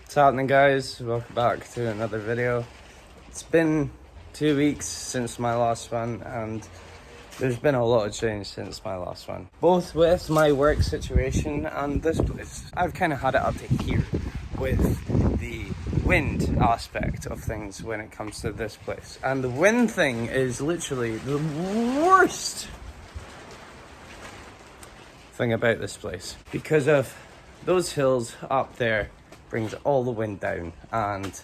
What's happening, guys? Welcome back to another video. It's been 2 weeks since my last one, and there's been a lot of change since my last one, both with my work situation and this place. I've kind of had it up to here with the wind aspect of things when it comes to this place, and the wind thing is literally the worst thing about this place because of those hills up there brings all the wind down, and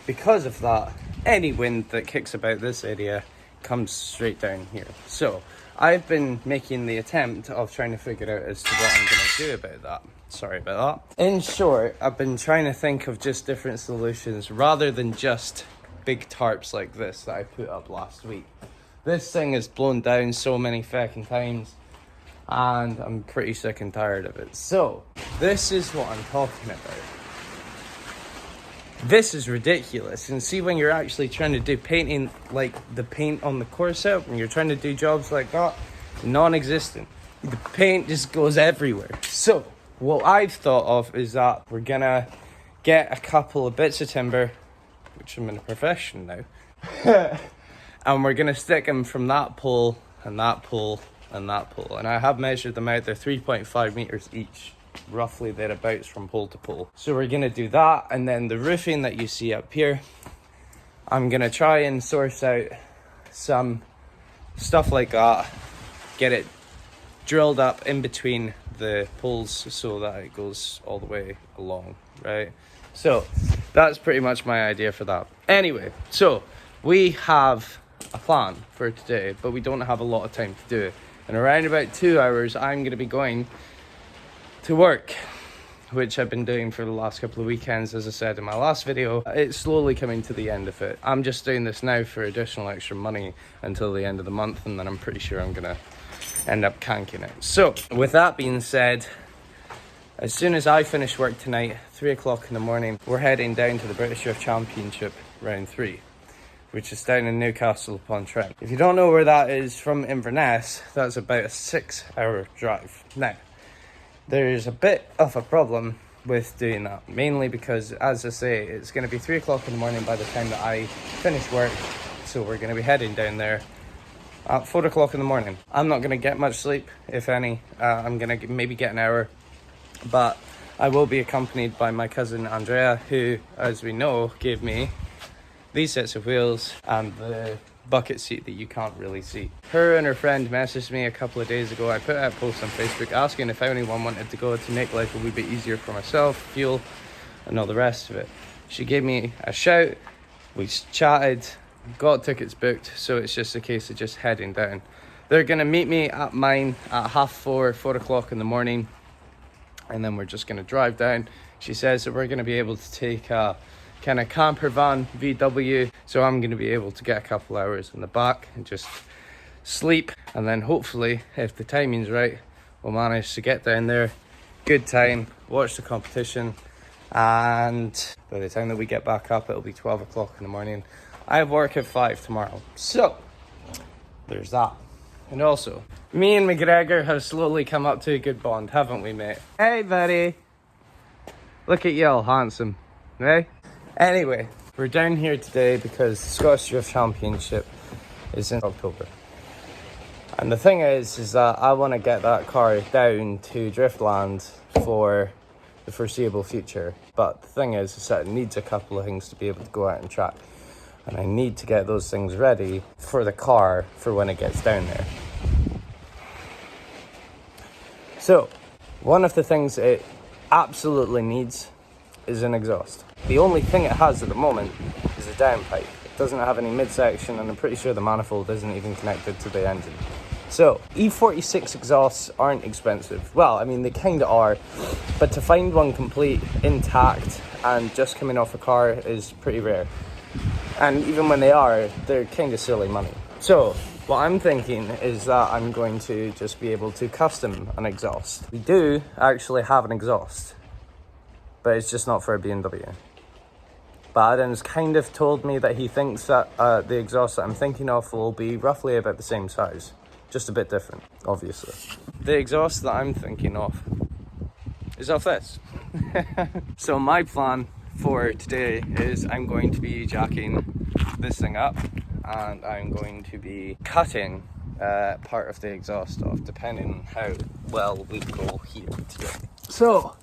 because of that, any wind that kicks about this area comes straight down here. So I've been making the attempt of trying to figure out as to what I'm going to do about that. Sorry about that. In short, I've been trying to think of just different solutions rather than just big tarps like this that I put up last week. This thing is blown down so many fucking times, and I'm pretty sick and tired of it. So this is what I'm talking about. This is ridiculous. And see, when you're actually trying to do painting, like the paint on the corset, when you're trying to do jobs like that, non-existent. The paint just goes everywhere. So what I've thought of is that we're gonna get a couple of bits of timber, which I'm in a profession now, and we're gonna stick them from that pole and that pole and that pole. And I have measured them out. They're 3.5 meters each, roughly thereabouts from pole to pole. So we're gonna do that, and then the roofing that you see up here, I'm gonna try and source out some stuff like that, get it drilled up in between the poles so that it goes all the way along, right? So that's pretty much my idea for that. Anyway, so we have a plan for today, but we don't have a lot of time to do it. In around about 2 hours, I'm gonna be going to work, which I've been doing for the last couple of weekends. As I said in my last video, it's slowly coming to the end of it. I'm just doing this now for additional extra money until the end of the month, and then I'm pretty sure I'm gonna end up canking it. So with that being said, as soon as I finish work tonight, 3 o'clock in the morning, we're heading down to the British Youth Championship round 3, which is down in Newcastle upon Trent. If you don't know where that is from Inverness, that's about a 6-hour drive. Now, there's a bit of a problem with doing that, mainly because, as I say, it's going to be 3 o'clock in the morning by the time that I finish work, so we're going to be heading down there at 4 o'clock in the morning. I'm not going to get much sleep, if any. I'm going to maybe get an hour, but I will be accompanied by my cousin Andrea, who, as we know, gave me these sets of wheels and the bucket seat that you can't really see. Her and her friend messaged me a couple of days ago. I put out a post on Facebook asking if anyone wanted to go to make life a wee bit easier for myself, fuel and all the rest of it. She gave me a shout, we chatted, got tickets booked, so it's just a case of just heading down. They're gonna meet me at mine at 4 o'clock in the morning, and then we're just gonna drive down. She says that we're gonna be able to take a kind of camper van VW, so I'm going to be able to get a couple hours in the back and just sleep, and then hopefully, if the timing's right, we'll manage to get down there, good time, watch the competition, and by the time that we get back up, it'll be 12 o'clock in the morning. I have work at 5 tomorrow, so there's that. And also, me and McGregor have slowly come up to a good bond, haven't we, mate? Hey buddy, look at you all handsome, right? Anyway, we're down here today because the Scottish Drift Championship is in October. And the thing is that I want to get that car down to Driftland for the foreseeable future. But the thing is that it needs a couple of things to be able to go out and track. And I need to get those things ready for the car for when it gets down there. So, one of the things it absolutely needs is an exhaust. The only thing it has at the moment is a downpipe. It doesn't have any midsection, and I'm pretty sure the manifold isn't even connected to the engine. So E46 exhausts aren't expensive. Well, I mean, they kind of are, but to find one complete, intact, and just coming off a car is pretty rare. And even when they are, they're kind of silly money. So what I'm thinking is that I'm going to just be able to custom an exhaust. We do actually have an exhaust, but it's just not for a BMW. But Adam's kind of told me that he thinks that the exhaust that I'm thinking of will be roughly about the same size. Just a bit different, obviously. The exhaust that I'm thinking of is off this. So my plan for today is I'm going to be jacking this thing up, and I'm going to be cutting part of the exhaust off, depending on how well we go here today. So,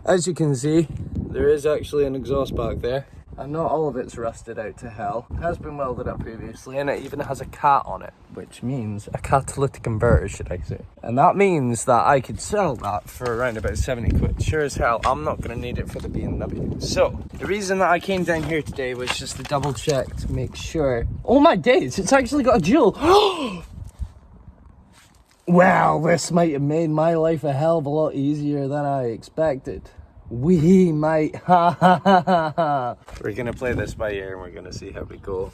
as you can see, there is actually an exhaust back there, and not all of it's rusted out to hell. It has been welded up previously, and it even has a cat on it, which means a catalytic converter, should I say. And that means that I could sell that for around about 70 quid. Sure as hell, I'm not going to need it for the BMW. So, the reason that I came down here today was just to double check to make sure. Oh my days, it's actually got a dual. Well, this might have made my life a hell of a lot easier than I expected. We might. We're gonna play this by ear and we're gonna see how we go.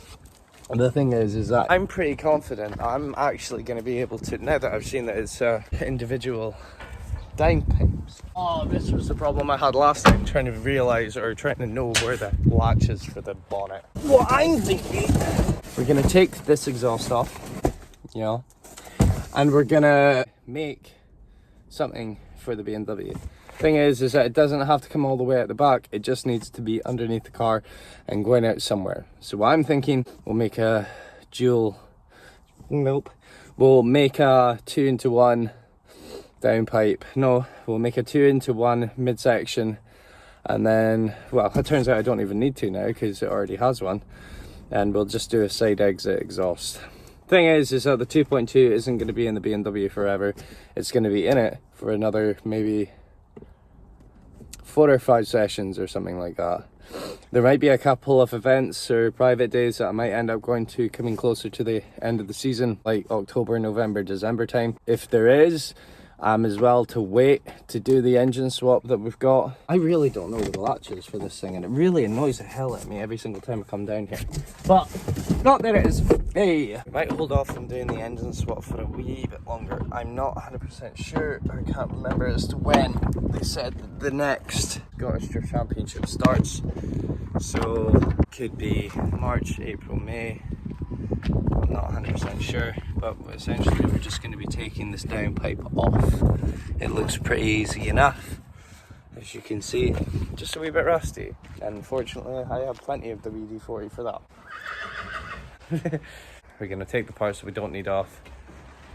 And the thing is that I'm pretty confident I'm actually gonna be able to, now that I've seen that it's individual downpipes. Oh, this was the problem I had last time, trying to realize or trying to know where the latch is for the bonnet. What I'm thinking, we're gonna take this exhaust off, you know, and we're gonna make something for the BMW. Thing is that it doesn't have to come all the way at the back, it just needs to be underneath the car and going out somewhere. So what I'm thinking, we'll make a dual, we'll make a 2-into-1 downpipe. No, we'll make a 2-into-1 midsection, and then, well, it turns out I don't even need to now because it already has one, and we'll just do a side exit exhaust. Thing is that the 2.2 isn't going to be in the BMW forever. It's going to be in it for another maybe 4 or 5 sessions or something like that. There might be a couple of events or private days that I might end up going to coming closer to the end of the season, like October, November, December time. If there is, as well to wait to do the engine swap that we've got. I really don't know where the latch is for this thing, and it really annoys the hell out of me every single time I come down here. But, not there it is. Hey! I might hold off on doing the engine swap for a wee bit longer. I'm not 100% sure, I can't remember as to when they said that the next Scottish Drift Championship starts. So, could be March, April, May. I'm not 100% sure, but essentially we're just going to be taking this downpipe off. It looks pretty easy enough, as you can see, just a wee bit rusty, and fortunately I have plenty of the WD-40 for that. We're going to take the parts that we don't need off,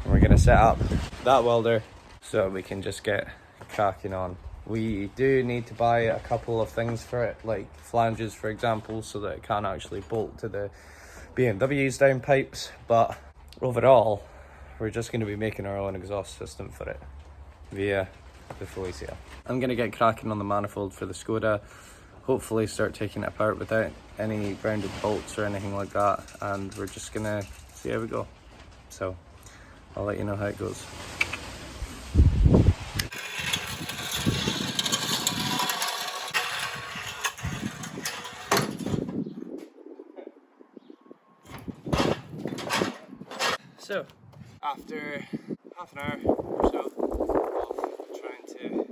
and we're going to set up that welder so we can just get cracking on. We do need to buy a couple of things for it, like flanges for example, so that it can actually bolt to the BMW's downpipes, but overall we're just going to be making our own exhaust system for it via the Felicia. I'm going to get cracking on the manifold for the Skoda, hopefully start taking it apart without any rounded bolts or anything like that, and we're just going to see how we go. So I'll let you know how it goes. So, after half an hour or so of trying to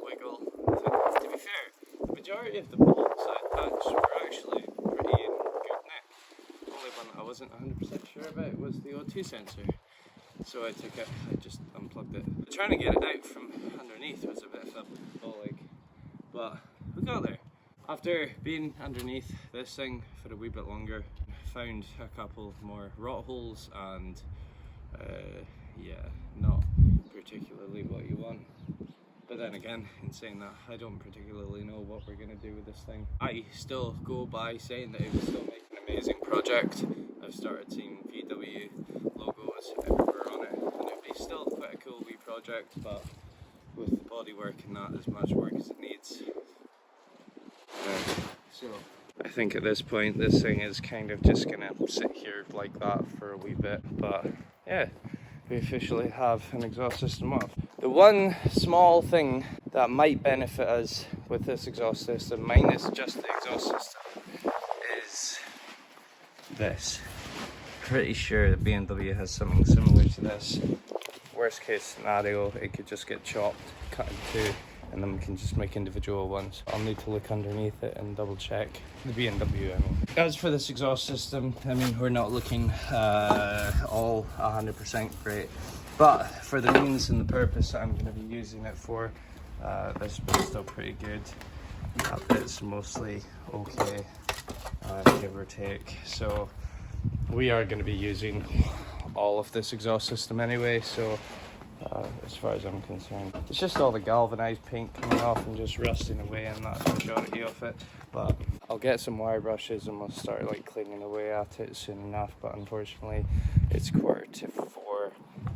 wiggle, to be fair, the majority of the bolts I attached were actually pretty in good nick. The only one that I wasn't 100% sure about was the O2 sensor. So I took it, I just unplugged it. Trying to get it out from underneath was a bit of a bollock, but we got there. After being underneath this thing for a wee bit longer, found a couple more rot holes, and yeah, not particularly what you want. But then again, in saying that, I don't particularly know what we're going to do with this thing. I still go by saying that it will still make an amazing project. I've started seeing VW logos everywhere on it, and it'll be still quite a cool wee project, but with the bodywork and not as much work as it needs. So I think at this point this thing is kind of just gonna sit here like that for a wee bit, but yeah, we officially have an exhaust system up. The one small thing that might benefit us with this exhaust system, minus just the exhaust system, is this. Pretty sure the BMW has something similar to this. Worst case scenario, it could just get chopped, cut in two, and then we can just make individual ones. I'll need to look underneath it and double check. The BMW, I mean. As for this exhaust system, I mean, we're not looking all 100% great, but for the means and the purpose that I'm going to be using it for, this is still pretty good. that bit's mostly okay, give or take. So we are going to be using all of this exhaust system anyway, so as far as I'm concerned, it's just all the galvanized paint coming off and just rusting away, and that's the majority of it. But I'll get some wire brushes and we'll start like cleaning away at it soon enough. But unfortunately it's 4:45.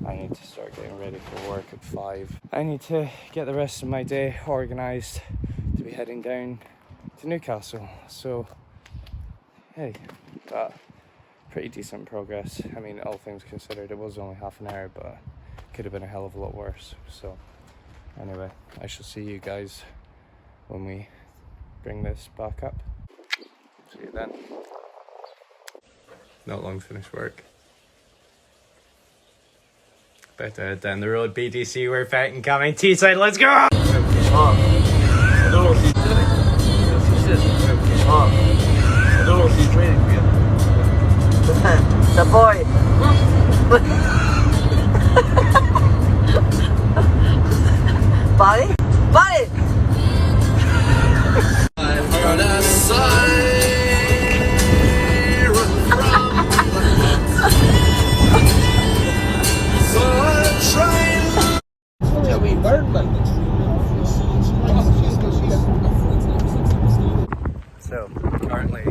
I need to start getting ready for work at 5. I need to get the rest of my day organized to be heading down to Newcastle. So hey, that pretty decent progress. I mean, all things considered, it was only half an hour, but could have been a hell of a lot worse. So anyway, I shall see you guys when we bring this back up. See you then. Not long finished work. About to head down the road. BDC, we're fighting coming. T-side, let's go! I don't know if he's doing it. I don't know if he's training for you. The boy. Body? Body! I heard a siren from Yeah, we burned like this. So, currently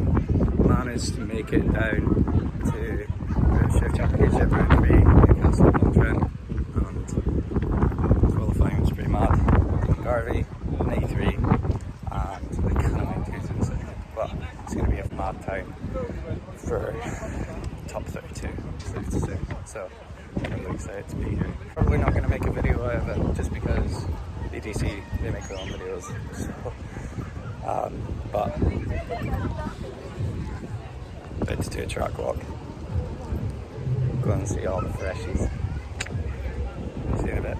managed to make it down to the Shift Championship Round 3 Newcastle upon Trent, and qualifying was pretty mad. Garvey, 93, and I kind of went 2 in second, but it's going to be a mad time for top 32, safe to say. So, I'm really excited to be here. Probably not going to make a video out of it just because BDC, they make their own videos. So, but about to do a track walk. Go and see all the freshies. See you in a bit.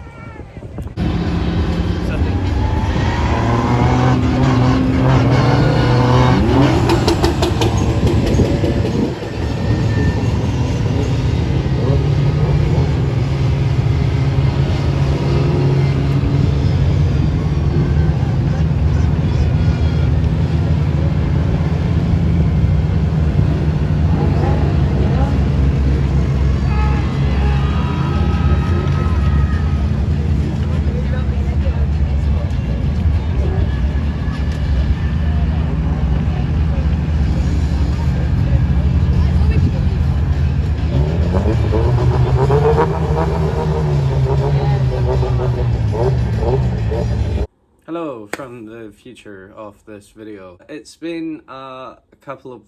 Hello from the future of this video. It's been a couple of,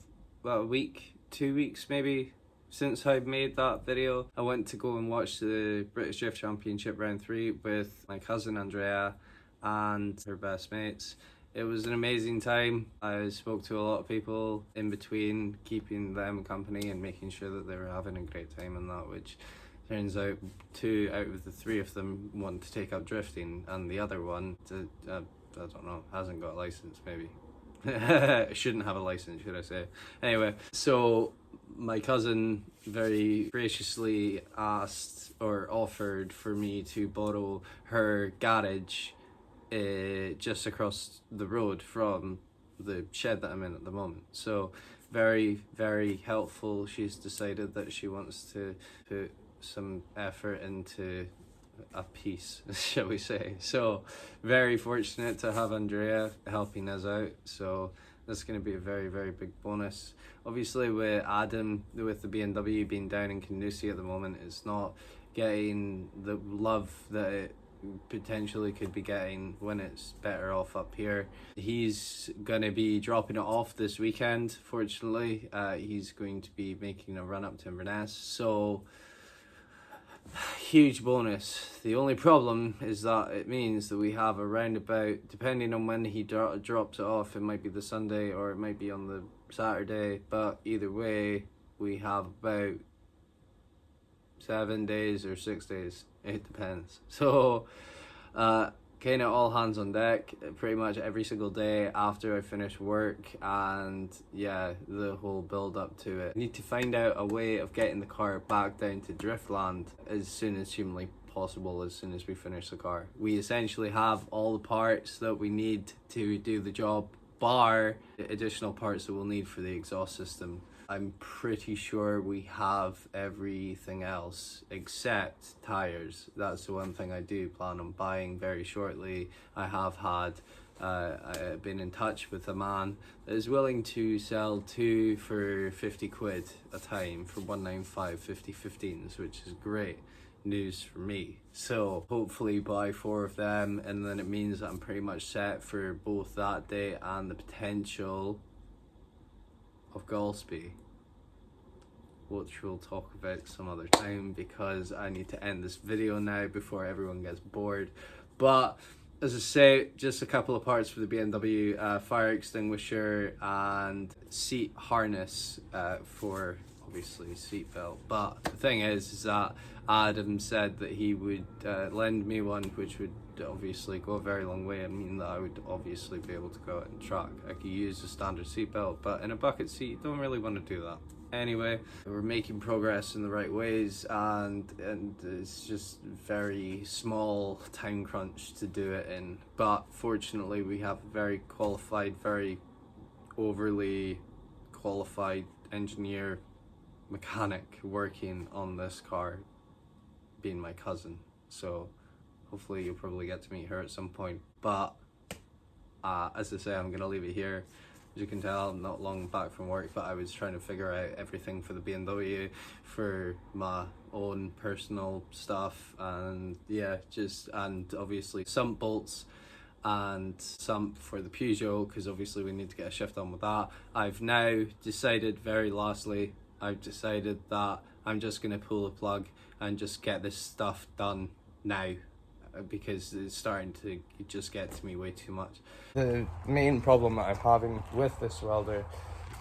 a week, 2 weeks maybe, since I made that video. I went to go and watch the British Drift Championship Round 3 with my cousin Andrea and her best mates. It was an amazing time. I spoke to a lot of people in between, keeping them company and making sure that they were having a great time and that, which turns out 2 out of the 3 of them want to take up drifting, and the other one, I don't know, hasn't got a license maybe. Shouldn't have a license, should I say. Anyway, so my cousin very graciously asked or offered for me to borrow her garage just across the road from the shed that I'm in at the moment. So very, very helpful. She's decided that she wants to put some effort into a piece, shall we say. So very fortunate to have Andrea helping us out. So that's going to be a very, very big bonus. Obviously with Adam, with the BMW being down in Canusi at the moment, it's not getting the love that it potentially could be getting when it's better off up here. He's going to be dropping it off this weekend, fortunately. He's going to be making a run up to Inverness, so huge bonus. The only problem is that it means that we have around about, depending on when he drops it off, it might be the Sunday or it might be on the Saturday, but either way we have about 7 days or 6 days, it depends. So kind of all hands on deck pretty much every single day after I finish work, and yeah, the whole build up to it. I need to find out a way of getting the car back down to Driftland as soon as humanly possible as soon as we finish the car. We essentially have all the parts that we need to do the job, bar the additional parts that we'll need for the exhaust system. I'm pretty sure we have everything else except tires. That's the one thing I do plan on buying very shortly. I have had I've been in touch with a man that is willing to sell 2 for 50 quid a time for 195 50/15s, which is great news for me. So hopefully buy 4 of them, and then it means that I'm pretty much set for both that day and the potential of Golspie, which we'll talk about some other time, because I need to end this video now before everyone gets bored. But as I say, just a couple of parts for the BMW, fire extinguisher and seat harness for obviously seat belt. But the thing is that Adam said that he would lend me one, which would obviously go a very long way and mean that I would obviously be able to go out and track. I could use a standard seat belt, but in a bucket seat, you don't really want to do that. Anyway, we're making progress in the right ways, and it's just very small time crunch to do it in. But fortunately, we have a very qualified, very overly qualified engineer mechanic working on this car, being my cousin. So hopefully you'll probably get to meet her at some point. But as I say, I'm gonna leave it here. As you can tell, I'm not long back from work, but I was trying to figure out everything for the BMW, for my own personal stuff, and yeah, and obviously sump bolts and sump for the Peugeot, because obviously we need to get a shift on with that. I've now decided, very lastly, I've decided that I'm just going to pull the plug and just get this stuff done now, because it's starting to just get to me way too much. The main problem that I'm having with this welder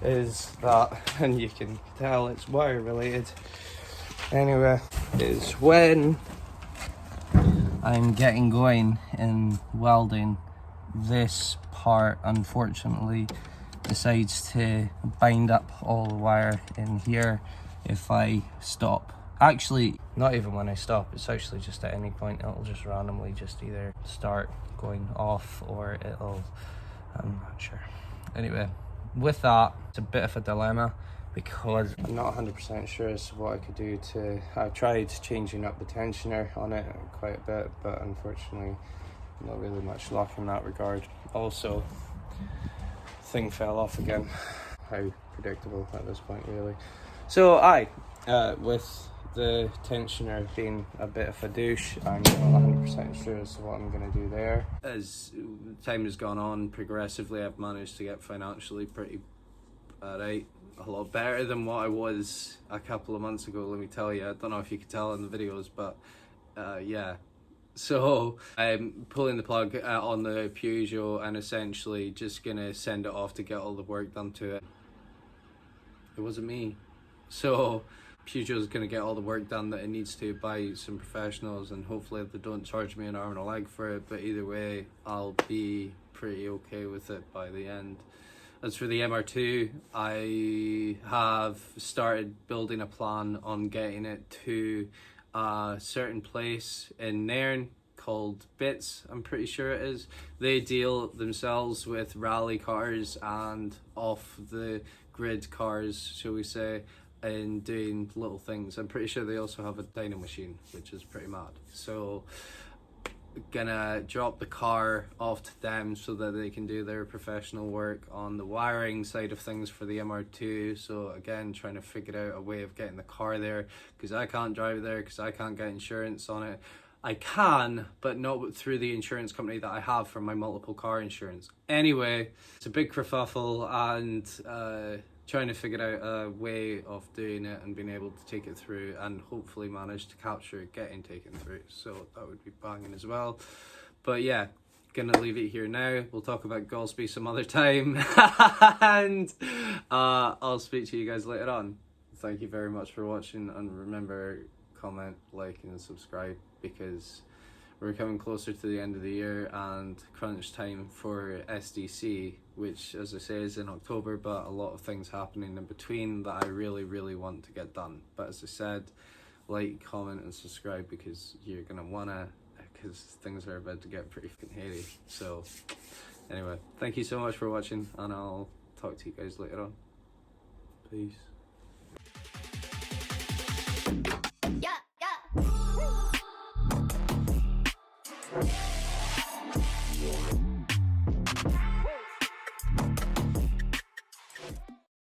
is that, and you can tell it's wire related anyway, is when I'm getting going in welding, this part unfortunately decides to bind up all the wire in here if I stop. Actually, not even when I stop, it's actually just at any point it'll just randomly just either start going off or it'll, I'm not sure. Anyway, with that, it's a bit of a dilemma because I'm not 100% sure as to what I could do to, I tried changing up the tensioner on it quite a bit, but unfortunately not really much luck in that regard. Also, thing fell off again. How predictable at this point, really. So with the tensioner being a bit of a douche, I'm not 100% sure as to what I'm going to do there. As time has gone on, progressively I've managed to get financially pretty right, a lot better than what I was a couple of months ago, let me tell you. I don't know if you could tell in the videos, but yeah. So I'm pulling the plug on the Peugeot and essentially just gonna send it off to get all the work done to it. It wasn't me. So Peugeot's gonna get all the work done that it needs to by some professionals, and hopefully they don't charge me an arm and a leg for it, but either way I'll be pretty okay with it by the end. As for the MR2, I have started building a plan on getting it to a certain place in Nairn called Bits, I'm pretty sure it is. They deal themselves with rally cars and off the grid cars, shall we say, and doing little things. I'm pretty sure they also have a dyno machine, which is pretty mad. So gonna drop the car off to them so that they can do their professional work on the wiring side of things for the MR2. So again, trying to figure out a way of getting the car there, because I can't drive there because I can't get insurance on it. I can, but not through the insurance company that I have for my multiple car insurance. Anyway, it's a big kerfuffle, and trying to figure out a way of doing it and being able to take it through and hopefully manage to capture it getting taken through. So that would be banging as well. But yeah, gonna leave it here now. We'll talk about Golspie some other time. And I'll speak to you guys later on. Thank you very much for watching, and remember, comment, like and subscribe, because we're coming closer to the end of the year and crunch time for SDC, which, as I say, is in October, but a lot of things happening in between that I really want to get done. But as I said, like, comment, and subscribe, because you're gonna wanna, because things are about to get pretty fucking hairy. So anyway, thank you so much for watching, and I'll talk to you guys later on. Peace.